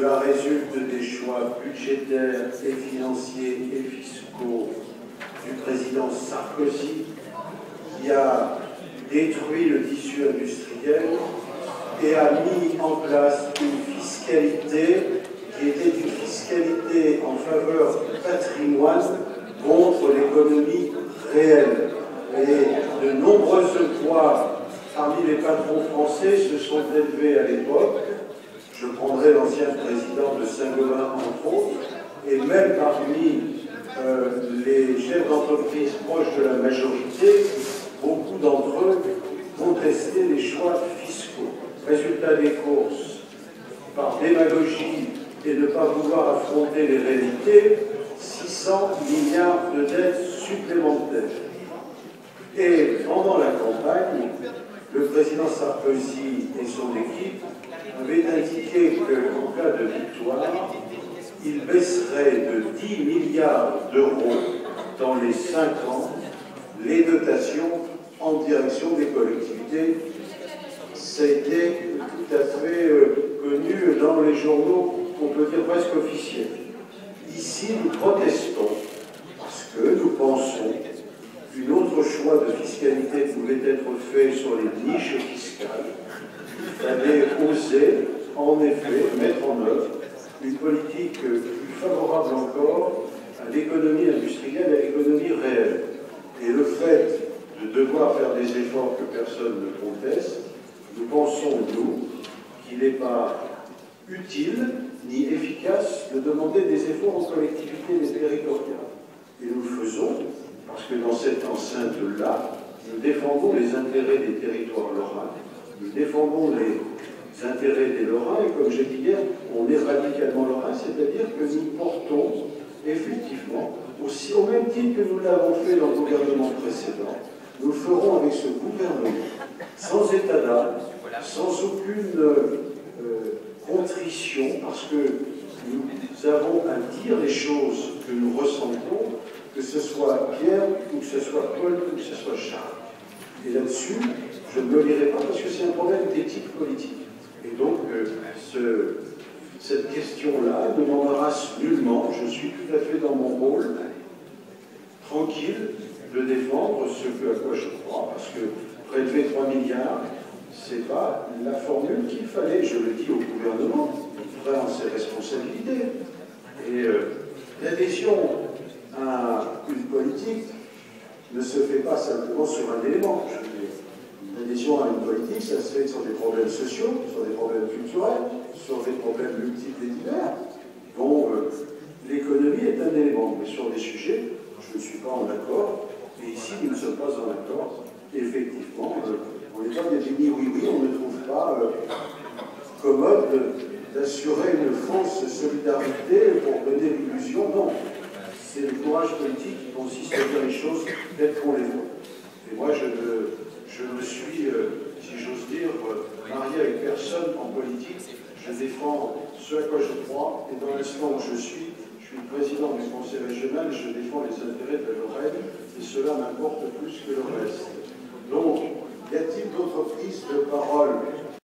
Cela résulte des choix budgétaires et financiers et fiscaux du président Sarkozy, qui a détruit le tissu industriel et a mis en place une fiscalité qui était une fiscalité en faveur du patrimoine contre l'économie réelle. Et de nombreuses voix parmi les patrons français se sont élevées à l'époque. Je prendrai l'ancien président de Saint-Gobain entre autres, et même parmi les chefs d'entreprise proches de la majorité, beaucoup d'entre eux contestaient les choix fiscaux. Résultat des courses, par démagogie et ne pas vouloir affronter les réalités, 600 milliards de dettes supplémentaires. Et pendant la campagne, le président Sarkozy et son équipe avaient indiqué qu'en cas de victoire, il baisserait de 10 milliards d'euros dans les 5 ans les dotations en direction des collectivités. Ça a été tout à fait connu dans les journaux, on peut dire presque officiels. Ici, nous protestons parce que nous pensons qu'un autre choix de fiscalité pouvait être fait sur les niches fiscales. Il fallait oser, en effet, mettre en œuvre une politique plus favorable encore à l'économie industrielle et à l'économie réelle. Et le fait de devoir faire des efforts que personne ne conteste, nous pensons, nous, qu'il n'est pas utile ni efficace de demander des efforts aux collectivités territoriales. Et nous le faisons parce que dans cette enceinte-là, nous défendons les intérêts des territoires lorrains, nous défendons les intérêts des Lorrains, et comme j'ai dit hier, on est radicalement lorrain, c'est-à-dire que nous portons effectivement, aussi au même titre que nous l'avons fait dans le gouvernement précédent, nous le ferons avec ce gouvernement, sans état d'âme, sans aucune contrition, parce que nous avons à dire les choses que nous ressentons, que ce soit Pierre, ou que ce soit Paul, ou que ce soit Charles. Et là-dessus, je ne me lirai pas parce que c'est un problème d'éthique politique. Et donc, cette question-là ne m'embarrasse nullement. Je suis tout à fait dans mon rôle, tranquille, de défendre ce à quoi je crois, parce que prélever 3 milliards, ce n'est pas la formule qu'il fallait. Je le dis au gouvernement, il prend ses responsabilités. Et l'adhésion à une politique ne se fait pas simplement sur un élément. L'adhésion à une politique, ça se fait sur des problèmes sociaux, sur des problèmes culturels, sur des problèmes multiples et divers, dont l'économie est un élément. Mais sur des sujets, je ne suis pas en accord, et ici, nous ne sommes pas en accord. Effectivement, on n'est pas des unis oui-oui, on ne trouve pas commode d'assurer une fausse solidarité pour donner l'illusion. Non, c'est le courage politique qui consiste à dire les choses telles qu'on les voit. Et moi, je me suis, si j'ose dire, marié avec personne en politique. Je défends ce à quoi je crois, et dans l'instant où je suis le président du conseil régional, je défends les intérêts de Lorraine, et cela m'importe plus que le reste. Donc, y a-t-il d'autres prises de parole?